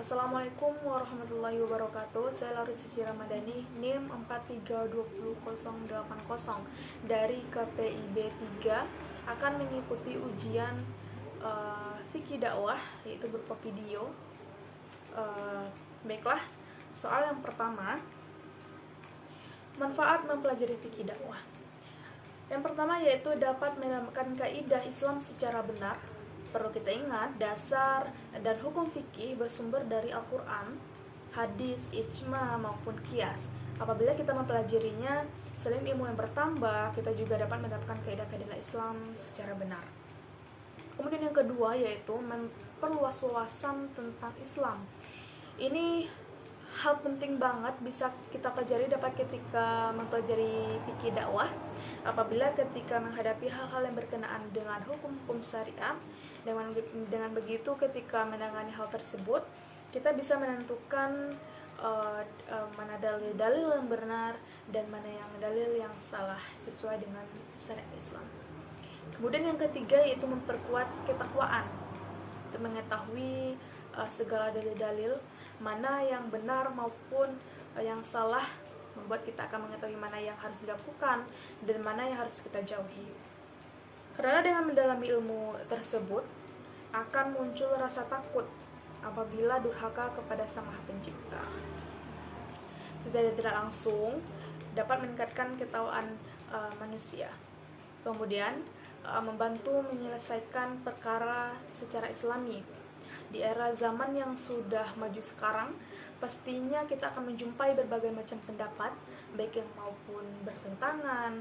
Assalamualaikum warahmatullahi wabarakatuh. Saya Lauri Suci Ramadhani, NIM 4320080 dari KPIB 3 akan mengikuti ujian fikih dakwah, yaitu berupa video. Baiklah, soal yang pertama, manfaat mempelajari fikih dakwah. Yang pertama yaitu dapat menambahkan kaidah Islam secara benar. Perlu kita ingat, dasar dan hukum fikih bersumber dari Al-Quran, hadis, ijma, maupun qiyas. Apabila kita mempelajarinya, selain ilmu yang bertambah, kita juga dapat mendapatkan kaidah-kaidah Islam secara benar. Kemudian yang kedua yaitu memperluas wawasan tentang Islam. Ini hal penting banget bisa kita pelajari dapat ketika mempelajari fikih dakwah. Apabila ketika menghadapi hal-hal yang berkenaan dengan hukum-hukum syariah, dengan begitu ketika menangani hal tersebut, kita bisa menentukan mana dalil-dalil yang benar dan mana yang dalil yang salah sesuai dengan syariat Islam. Kemudian yang ketiga yaitu memperkuat ketakwaan, untuk mengetahui segala dalil-dalil mana yang benar maupun yang salah, membuat kita akan mengetahui mana yang harus dilakukan dan mana yang harus kita jauhi. Karena dengan mendalami ilmu tersebut akan muncul rasa takut apabila durhaka kepada Sang Maha Pencipta. Secara tidak langsung dapat meningkatkan ketakwaan manusia. Kemudian membantu menyelesaikan perkara secara islami. Di era zaman yang sudah maju sekarang, pastinya kita akan menjumpai berbagai macam pendapat, baik yang maupun bertentangan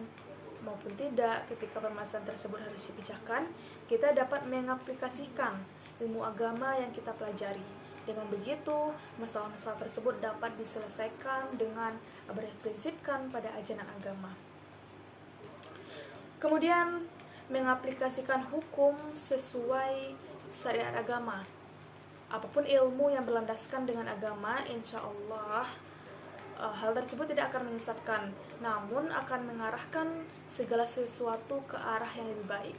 maupun tidak. Ketika permasalahan tersebut harus dipecahkan, kita dapat mengaplikasikan ilmu agama yang kita pelajari. Dengan begitu, masalah-masalah tersebut dapat diselesaikan dengan berprinsipkan pada ajaran agama. Kemudian, mengaplikasikan hukum sesuai syariat agama. Apapun ilmu yang berlandaskan dengan agama, insya Allah hal tersebut tidak akan menyesatkan, namun akan mengarahkan segala sesuatu ke arah yang lebih baik.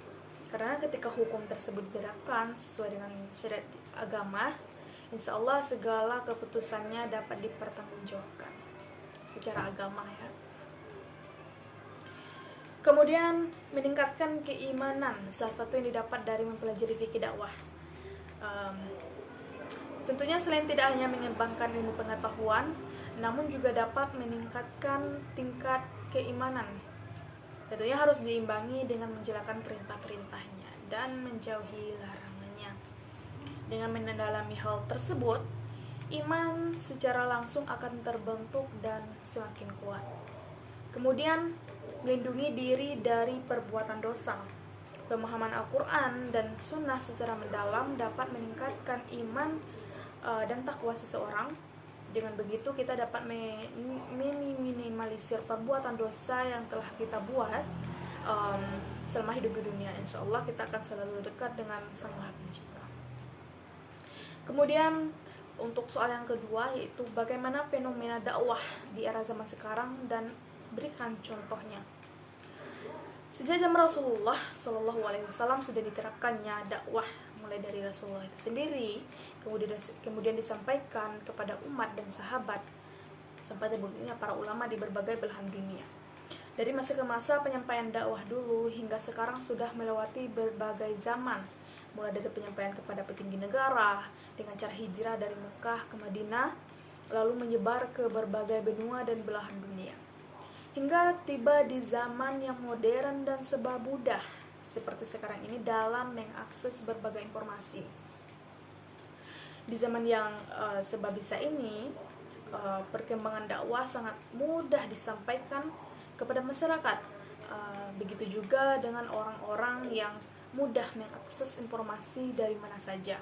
Karena ketika hukum tersebut diterapkan sesuai dengan syariat agama, insya Allah segala keputusannya dapat dipertanggungjawabkan secara agama ya. Kemudian meningkatkan keimanan, salah satu yang didapat dari mempelajari fikih dakwah. Tentunya selain tidak hanya mengembangkan ilmu pengetahuan, namun juga dapat meningkatkan tingkat keimanan. Tentunya harus diimbangi dengan menjalankan perintah-perintahnya dan menjauhi larangannya. Dengan mendalami hal tersebut, iman secara langsung akan terbentuk dan semakin kuat. Kemudian, melindungi diri dari perbuatan dosa. Pemahaman Al-Quran dan Sunnah secara mendalam dapat meningkatkan iman dan takwa seseorang. Dengan begitu kita dapat minimalisir perbuatan dosa yang telah kita buat selama hidup di dunia. Insya Allah kita akan selalu dekat dengan Sang Maha Pencipta. Kemudian untuk soal yang kedua yaitu bagaimana fenomena dakwah di era zaman sekarang dan berikan contohnya. Sejak zaman Rasulullah SAW sudah diterapkannya dakwah mulai dari Rasulullah itu sendiri, kemudian disampaikan kepada umat dan sahabat sampai terbuktinya para ulama di berbagai belahan dunia. Dari masa ke masa penyampaian dakwah dulu hingga sekarang sudah melewati berbagai zaman, mulai dari penyampaian kepada petinggi negara dengan cara hijrah dari Mekah ke Madinah, lalu menyebar ke berbagai benua dan belahan dunia, hingga tiba di zaman yang modern dan serba mudah seperti sekarang ini dalam mengakses berbagai informasi. Di zaman yang serba bisa ini, perkembangan dakwah sangat mudah disampaikan kepada masyarakat. Begitu juga dengan orang-orang yang mudah mengakses informasi dari mana saja.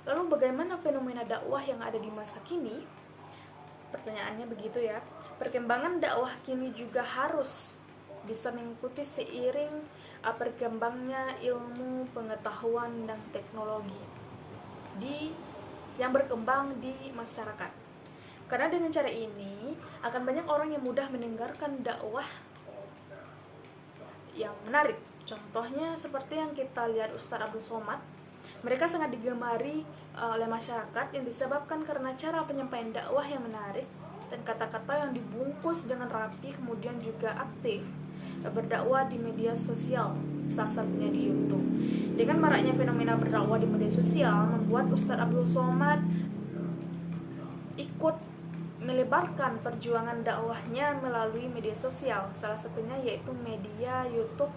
Lalu bagaimana fenomena dakwah yang ada di masa kini? Pertanyaannya begitu ya. Perkembangan dakwah kini juga harus bisa mengikuti seiring berkembangnya ilmu, pengetahuan, dan teknologi yang berkembang di masyarakat. Karena dengan cara ini akan banyak orang yang mudah mendengarkan dakwah yang menarik. Contohnya seperti yang kita lihat Ustadz Abdul Somad Mereka sangat digemari oleh masyarakat yang disebabkan karena cara penyampaian dakwah yang menarik dan kata-kata yang dibungkus dengan rapi, kemudian juga aktif berdakwah di media sosial, salah satunya di YouTube. Dengan maraknya fenomena berdakwah di media sosial membuat Ustadz Abdul Somad ikut melebarkan perjuangan dakwahnya melalui media sosial, salah satunya yaitu media YouTube,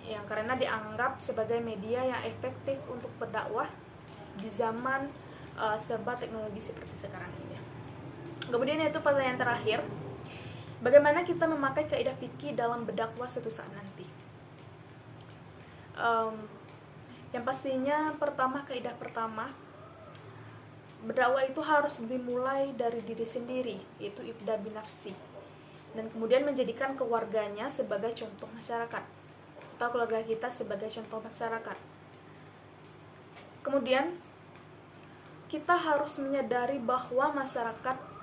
yang karena dianggap sebagai media yang efektif untuk berdakwah di zaman serba teknologi seperti sekarang ini. Kemudian itu pertanyaan terakhir, bagaimana kita memakai kaidah fikih dalam berdakwah suatu saat nanti? Yang pastinya kaidah pertama, berdakwah itu harus dimulai dari diri sendiri, yaitu ibda binafsi, dan kemudian menjadikan keluarganya sebagai contoh masyarakat, atau keluarga kita sebagai contoh masyarakat. Kemudian kita harus menyadari bahwa masyarakat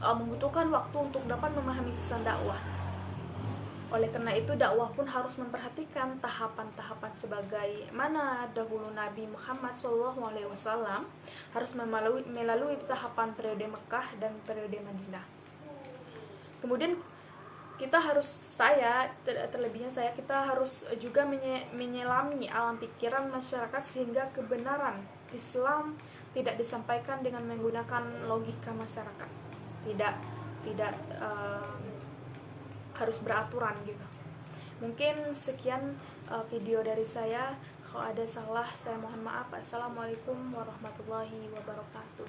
membutuhkan waktu untuk dapat memahami pesan dakwah. Oleh karena itu, dakwah pun harus memperhatikan tahapan-tahapan sebagai mana dahulu Nabi Muhammad SAW harus melalui tahapan periode Mekah dan periode Madinah. Kemudian kita harus juga menyelami alam pikiran masyarakat sehingga kebenaran Islam tidak disampaikan dengan menggunakan logika masyarakat, tidak harus beraturan gitu. Mungkin sekian video dari saya. Kalau ada salah saya mohon maaf. Assalamualaikum warahmatullahi wabarakatuh.